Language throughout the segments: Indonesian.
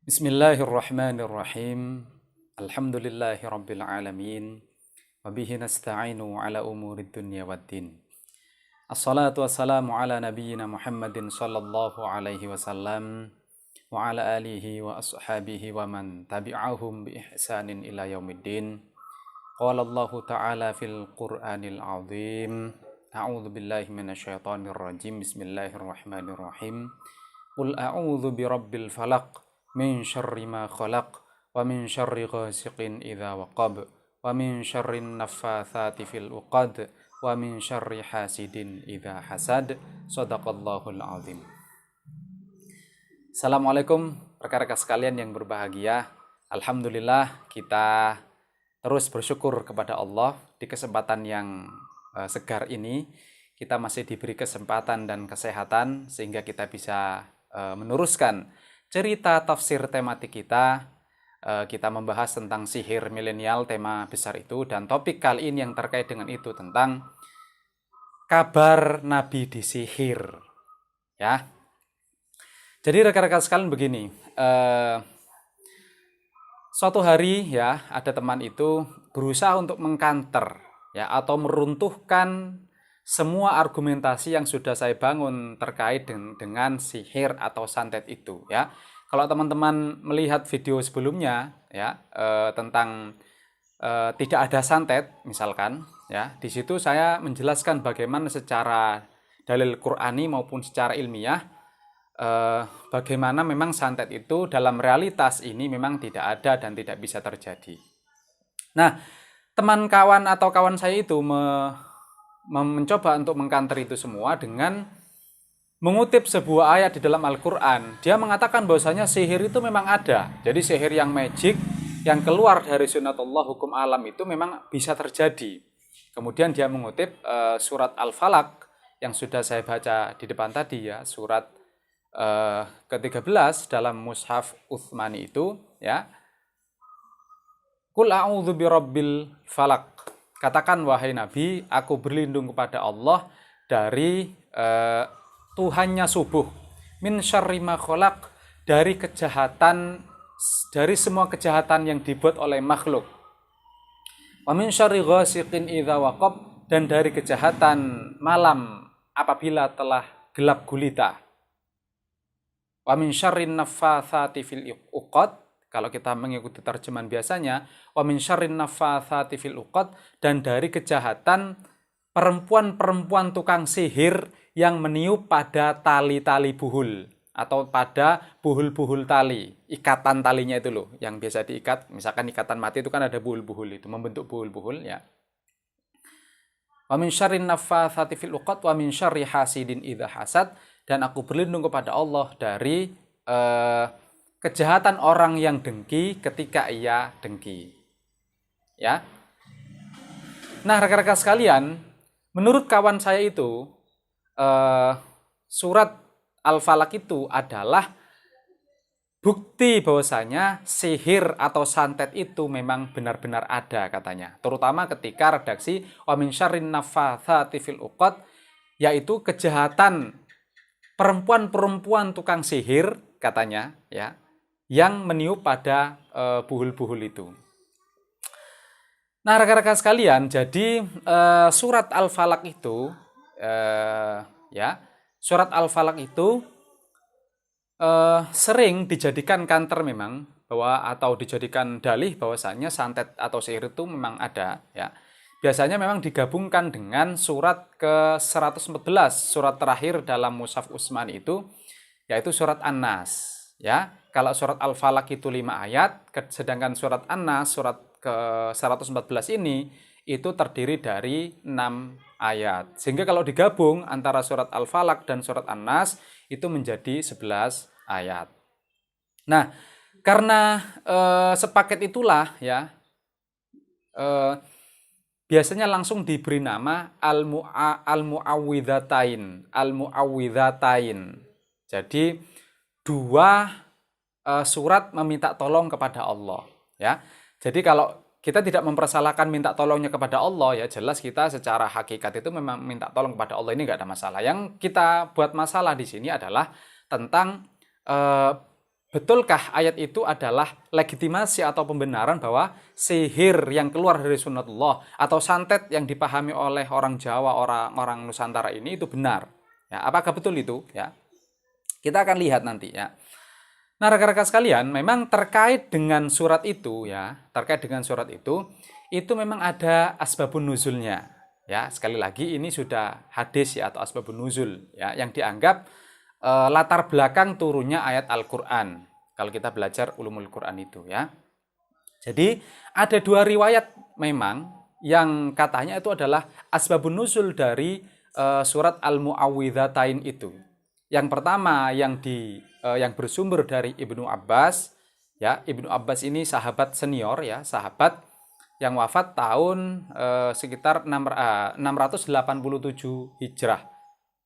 Bismillahirrahmanirrahim. Alhamdulillahi rabbil alamin. Wabihi nasta'inu ala umurid dunya waddin. Assalatu wassalamu ala nabiyyina Muhammadin sallallahu alaihi wasallam wa ala alihi wa ashabihi wa man tabi'ahum bi ihsanin ila yaumiddin. Qala Allah ta'ala fil Qur'anil azim. A'udzu billahi minasyaitonir rajim. Bismillahirrahmanirrahim. Qul a'udzu birabbil falaq min syarri ma khalaq wa min syarri ghasiqin idza waqab wa min syarri naffatsati fil uqad wa min syarri hasidin idza hasad. Shadaqallahul azim. Assalamualaikum rekan-rekan sekalian yang berbahagia. Alhamdulillah kita terus bersyukur kepada Allah di kesempatan yang segar ini. Kita masih diberi kesempatan dan kesehatan sehingga kita bisa meneruskan cerita tafsir tematik kita. Kita membahas tentang sihir milenial, tema besar itu, dan topik kali ini yang terkait dengan itu tentang kabar Nabi disihir. Ya. Jadi rekan-rekan sekalian begini, suatu hari ya ada teman itu berusaha untuk mengkanter ya atau meruntuhkan semua argumentasi yang sudah saya bangun terkait dengan sihir atau santet itu ya. Kalau teman-teman melihat video sebelumnya ya tentang tidak ada santet misalkan ya, di situ saya menjelaskan bagaimana secara dalil Qur'ani maupun secara ilmiah bagaimana memang santet itu dalam realitas ini memang tidak ada dan tidak bisa terjadi. Nah, teman kawan atau kawan saya itu mencoba untuk mengkanter itu semua dengan mengutip sebuah ayat di dalam Al-Quran. Dia mengatakan bahwasanya sihir itu memang ada. Jadi sihir yang magic, yang keluar dari sunatullah hukum alam itu memang bisa terjadi. Kemudian dia mengutip surat Al-Falaq yang sudah saya baca di depan tadi ya, surat ke-13 dalam mushaf Utsmani itu ya. Qul a'udzu birabbil falaq. Katakan wahai Nabi, aku berlindung kepada Allah dari Tuhannya subuh. Min syarri ma khalaq, dari kejahatan, dari semua kejahatan yang dibuat oleh makhluk. Wa min syarri ghasiqin idza waqab, dan dari kejahatan malam apabila telah gelap gulita. Wa min syarri naffatsati fil uqad. Kalau kita mengikuti terjemahan biasanya, wa min syarrin naffatsati fil uqad, dan dari kejahatan perempuan-perempuan tukang sihir yang meniup pada tali-tali buhul atau pada buhul-buhul tali, ikatan talinya itu loh yang biasa diikat, misalkan ikatan mati itu kan ada buhul-buhul itu membentuk buhul-buhul ya. Wa min syarrin naffatsati fil uqad wa min syarri hasidin idza hasad, dan aku berlindung kepada Allah dari kejahatan orang yang dengki ketika ia dengki. Ya. Nah, rekan-rekan sekalian, menurut kawan saya itu surat Al-Falaq itu adalah bukti bahwasanya sihir atau santet itu memang benar-benar ada katanya. Terutama ketika redaksi wa min syarrin naffatsati fil uqad, yaitu kejahatan perempuan-perempuan tukang sihir katanya ya, yang meniup pada buhul-buhul itu. Nah, rekan-rekan sekalian, jadi surat Al-Falaq itu surat Al-Falaq itu sering dijadikan kanter memang bahwa atau dijadikan dalih bahwasanya santet atau sihir itu memang ada ya. Biasanya memang digabungkan dengan surat ke-114, surat terakhir dalam mushaf Utsmani itu, yaitu surat An-Nas ya. Kalau surat Al-Falaq itu 5 ayat, sedangkan surat An-Nas, surat ke-114 ini, itu terdiri dari 6 ayat. Sehingga kalau digabung antara surat Al-Falaq dan surat An-Nas, itu menjadi 11 ayat. Nah, karena sepaket itulah ya, biasanya langsung diberi nama Al-Mu'awwidhatain. Al-Mu'awwidhatain. Jadi, 2 surat meminta tolong kepada Allah ya. Jadi kalau kita tidak mempersalahkan minta tolongnya kepada Allah ya, jelas kita secara hakikat itu memang minta tolong kepada Allah, ini nggak ada masalah. Yang kita buat masalah di sini adalah tentang betulkah ayat itu adalah legitimasi atau pembenaran bahwa sihir yang keluar dari sunnatullah atau santet yang dipahami oleh orang Jawa, orang Nusantara ini itu benar? Ya, apakah betul itu? Ya, kita akan lihat nanti ya. Nah, rekan-rekan sekalian, memang terkait dengan surat itu itu memang ada asbabun nuzulnya. Ya, sekali lagi ini sudah hadis ya atau asbabun nuzul ya yang dianggap latar belakang turunnya ayat Al-Qur'an. Kalau kita belajar ulumul Qur'an itu ya. Jadi, ada dua riwayat memang yang katanya itu adalah asbabun nuzul dari surat Al-Mu'awwidzatain itu. Yang pertama yang bersumber dari Ibnu Abbas ya. Ibnu Abbas ini sahabat senior ya, sahabat yang wafat tahun sekitar 687 Hijrah.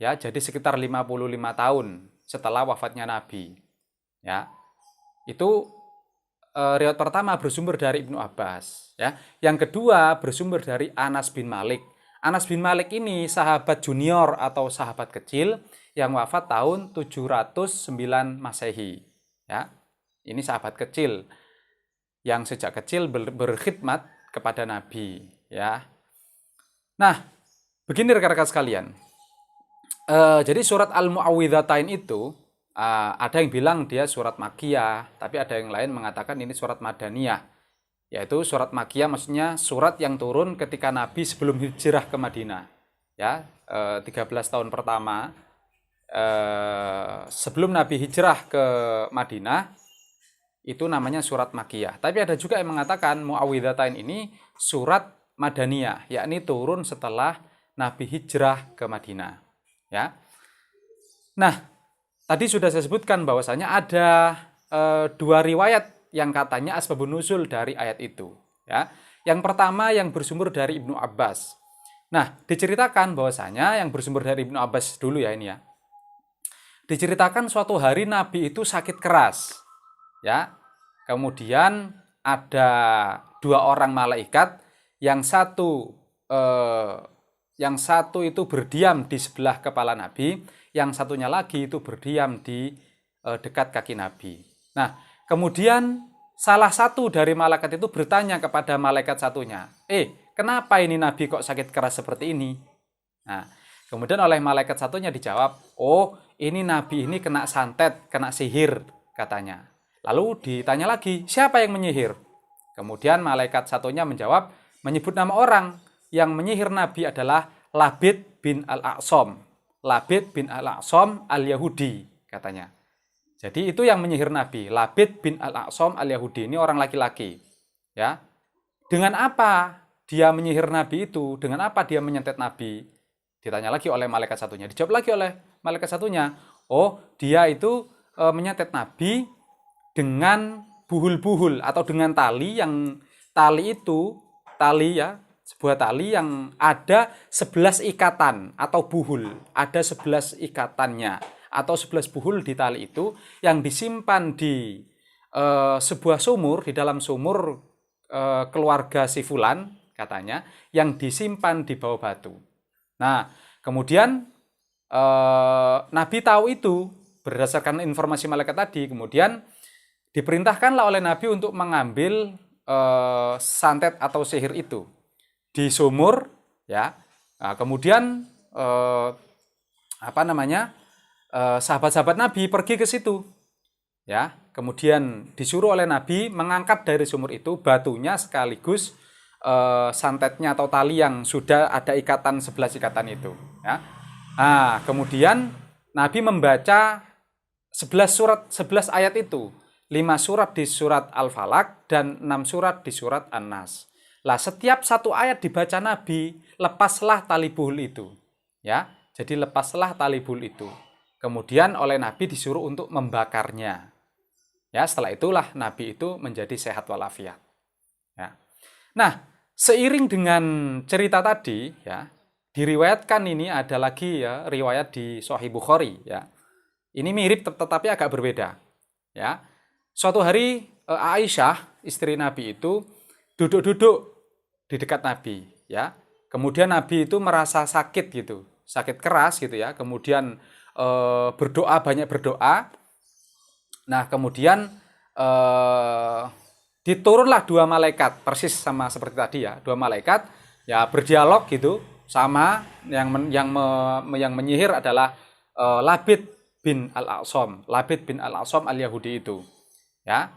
Ya, jadi sekitar 55 tahun setelah wafatnya Nabi. Ya. Itu riwayat pertama bersumber dari Ibnu Abbas, ya. Yang kedua bersumber dari Anas bin Malik. Anas bin Malik ini sahabat junior atau sahabat kecil yang wafat tahun 709 Masehi, ya. Ini sahabat kecil yang sejak kecil berkhidmat kepada Nabi, ya. Nah, begini rekan-rekan sekalian. Jadi surat Al-Mu'awwidzatain itu ada yang bilang dia surat Makkiyah, tapi ada yang lain mengatakan ini surat Madaniyah. Yaitu surat Makkiyah maksudnya surat yang turun ketika Nabi sebelum hijrah ke Madinah. Ya, 13 tahun pertama sebelum Nabi hijrah ke Madinah itu namanya surat Makkiyah. Tapi ada juga yang mengatakan Mu'awwidzatain ini surat Madaniyah, yakni turun setelah Nabi hijrah ke Madinah. Ya. Nah, tadi sudah saya sebutkan bahwasanya ada dua riwayat yang katanya asbabun nuzul dari ayat itu. Ya. Yang pertama yang bersumber dari Ibnu Abbas. Nah, diceritakan bahwasanya yang bersumber dari Ibnu Abbas dulu ya ini ya. Diceritakan suatu hari Nabi itu sakit keras. Ya. Kemudian ada dua orang malaikat, yang satu itu berdiam di sebelah kepala Nabi, yang satunya lagi itu berdiam di dekat kaki Nabi. Nah, kemudian salah satu dari malaikat itu bertanya kepada malaikat satunya, kenapa ini Nabi kok sakit keras seperti ini? Nah, kemudian oleh malaikat satunya dijawab, ini Nabi ini kena santet, kena sihir, katanya. Lalu ditanya lagi, siapa yang menyihir? Kemudian malaikat satunya menjawab, menyebut nama orang. Yang menyihir Nabi adalah Labid bin Al-A'sam. Labid bin Al-A'sam Al-Yahudi, katanya. Jadi itu yang menyihir Nabi. Labid bin Al-A'sam Al-Yahudi, ini orang laki-laki. Ya. Dengan apa dia menyihir Nabi itu? Dengan apa dia menyentet Nabi? Ditanya lagi oleh malaikat satunya. Dijawab lagi oleh malaikat satunya. Dia itu menyentet Nabi dengan buhul-buhul atau dengan tali yang sebuah tali yang ada 11 ikatan atau buhul, ada 11 ikatannya atau 11 buhul di tali itu yang disimpan di sebuah sumur, di dalam sumur keluarga si Fulan katanya, yang disimpan di bawah batu. Nah, kemudian Nabi tahu itu berdasarkan informasi malaikat tadi, kemudian diperintahkanlah oleh Nabi untuk mengambil santet atau sihir itu di sumur, ya. Nah, kemudian sahabat-sahabat Nabi pergi ke situ, ya. Kemudian disuruh oleh Nabi mengangkat dari sumur itu batunya sekaligus santetnya atau tali yang sudah ada ikatan 11 ikatan itu, ya. Nah, kemudian Nabi membaca 11 ayat itu, 5 surat di surat Al-Falaq dan 6 surat di surat An-Nas. Lah, setiap satu ayat dibaca Nabi, lepaslah tali buhul itu. Ya, jadi lepaslah tali buhul itu. Kemudian oleh Nabi disuruh untuk membakarnya. Ya, setelah itulah Nabi itu menjadi sehat walafiat. Ya. Nah, seiring dengan cerita tadi, ya, diriwayatkan ini ada lagi ya riwayat di Sahih Bukhari. Ya, ini mirip tetapi agak berbeda. Ya, suatu hari Aisyah istri Nabi itu duduk-duduk di dekat Nabi, ya. Kemudian Nabi itu merasa sakit gitu, sakit keras gitu ya. Kemudian banyak berdoa. Nah, kemudian diturunlah dua malaikat, persis sama seperti tadi ya, dua malaikat ya berdialog gitu, sama yang menyihir adalah Labid bin Al-A'sam, Labid bin Al-A'sam Al-Yahudi itu. Ya.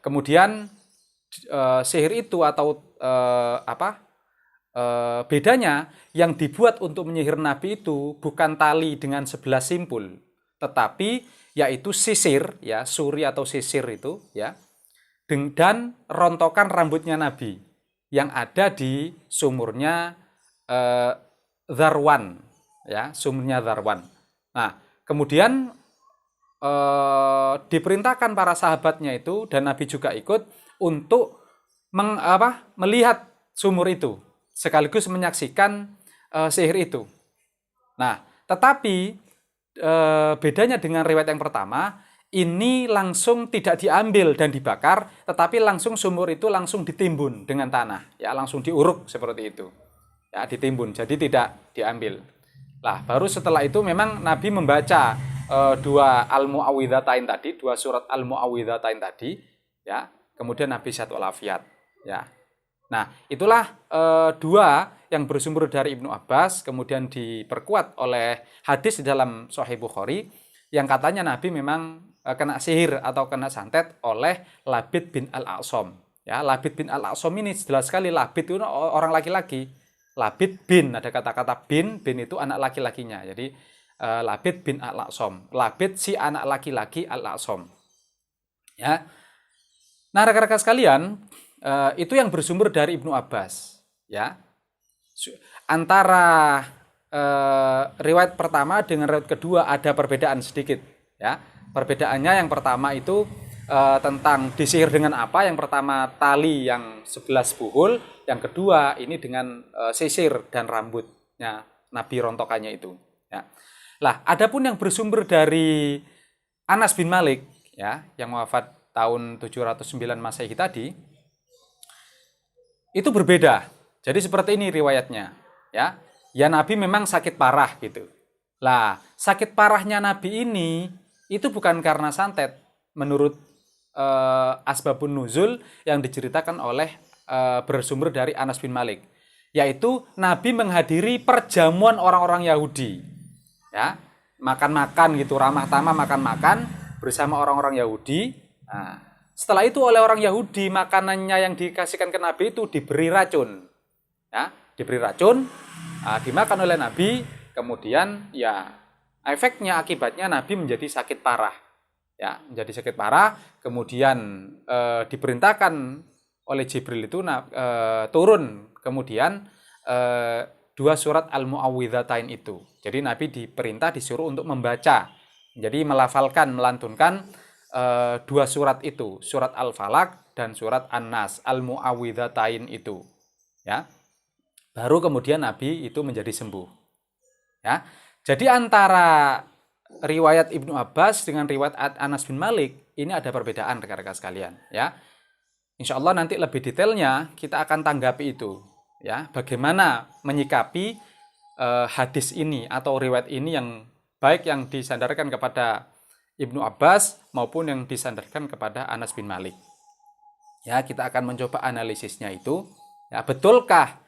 Kemudian sihir itu atau bedanya yang dibuat untuk menyihir Nabi itu bukan tali dengan 11 simpul, tetapi yaitu sisir ya, suri atau sisir itu ya, dan rontokan rambutnya Nabi yang ada di sumurnya Dzarwan ya, sumurnya Dzarwan. Nah, kemudian diperintahkan para sahabatnya itu dan Nabi juga ikut untuk melihat sumur itu sekaligus menyaksikan sihir itu. Nah, tetapi bedanya dengan riwayat yang pertama, ini langsung tidak diambil dan dibakar, tetapi langsung sumur itu langsung ditimbun dengan tanah, ya langsung diuruk seperti itu, ya ditimbun, jadi tidak diambil. Lah, baru setelah itu memang Nabi membaca dua al-mu'awwidhatain tadi, dua surat al-mu'awwidhatain tadi, ya, kemudian Nabi sehat walafiat, ya. Nah, itulah dua yang bersumber dari Ibnu Abbas, kemudian diperkuat oleh hadis di dalam Sahih Bukhari, yang katanya Nabi memang kena sihir atau kena santet oleh Labid bin Al-A'sam. Ya, Labid bin Al-A'sam ini jelas sekali, Labid itu orang laki-laki. Labid bin, ada kata-kata bin itu anak laki-lakinya. Jadi Labid bin Al-A'sam. Labid si anak laki-laki Al-A'sam. Ya. Nah, rekan-rekan sekalian, itu yang bersumber dari Ibnu Abbas, ya. Antara riwayat pertama dengan riwayat kedua ada perbedaan sedikit, ya. Perbedaannya yang pertama itu tentang disihir dengan apa? Yang pertama tali yang 11 buhul, yang kedua ini dengan sisir dan rambutnya Nabi rontokannya itu, ya. Lah, adapun yang bersumber dari Anas bin Malik, ya, yang wafat tahun 709 Masehi tadi, itu berbeda. Jadi seperti ini riwayatnya, ya. Ya Nabi memang sakit parah gitu. Lah, sakit parahnya Nabi ini itu bukan karena santet menurut asbabun nuzul yang diceritakan oleh bersumber dari Anas bin Malik, yaitu Nabi menghadiri perjamuan orang-orang Yahudi. Ya, makan-makan gitu, ramah tamah makan-makan bersama orang-orang Yahudi. Nah, setelah itu oleh orang Yahudi makanannya yang dikasihkan ke Nabi itu diberi racun, ya, diberi racun, dimakan oleh Nabi, kemudian ya efeknya akibatnya Nabi menjadi sakit parah, ya menjadi sakit parah, kemudian diperintahkan oleh Jibril itu turun kemudian dua surat al-mu'awwidhatain itu, jadi Nabi diperintah disuruh untuk membaca, jadi melafalkan, melantunkan dua surat itu, surat Al-Falaq dan surat An-Nas, Al-Mu'awwidhatain itu, ya. Baru kemudian Nabi itu menjadi sembuh. Ya. Jadi antara riwayat Ibnu Abbas dengan riwayat Anas bin Malik ini ada perbedaan rekan-rekan sekalian, ya. Insya Allah nanti lebih detailnya kita akan tanggapi itu, ya. Bagaimana menyikapi hadis ini atau riwayat ini yang baik yang disandarkan kepada Ibnu Abbas maupun yang disandarkan kepada Anas bin Malik. Ya, kita akan mencoba analisisnya itu. Ya, betulkah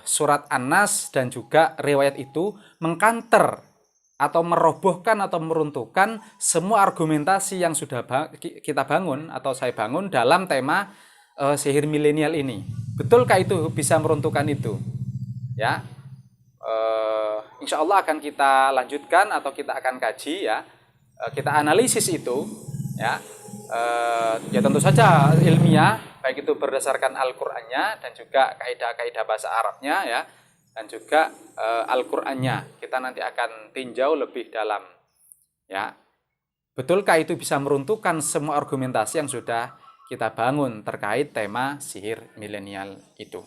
surat An-Nas dan juga riwayat itu mengkanter atau merobohkan atau meruntuhkan semua argumentasi yang sudah kita bangun atau saya bangun dalam tema sihir milenial ini? Betulkah itu bisa meruntuhkan itu? Ya, insya Allah akan kita lanjutkan atau kita akan kaji, ya. Kita analisis itu, ya. Ya tentu saja ilmiah, baik itu berdasarkan Al-Qur'annya dan juga kaidah-kaidah bahasa Arabnya, ya, dan juga Al-Qur'annya. Kita nanti akan tinjau lebih dalam, ya. Betulkah itu bisa meruntuhkan semua argumentasi yang sudah kita bangun terkait tema sihir milenial itu?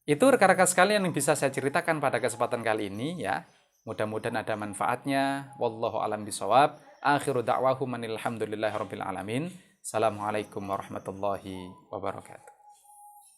Itu rekan-rekan sekalian yang bisa saya ceritakan pada kesempatan kali ini, ya. Mudah-mudahan ada manfaatnya. Wallahu a'lam bishawab. Akhiru da'wahum alhamdulillahirabbil alamin. Assalamualaikum warahmatullahi wabarakatuh.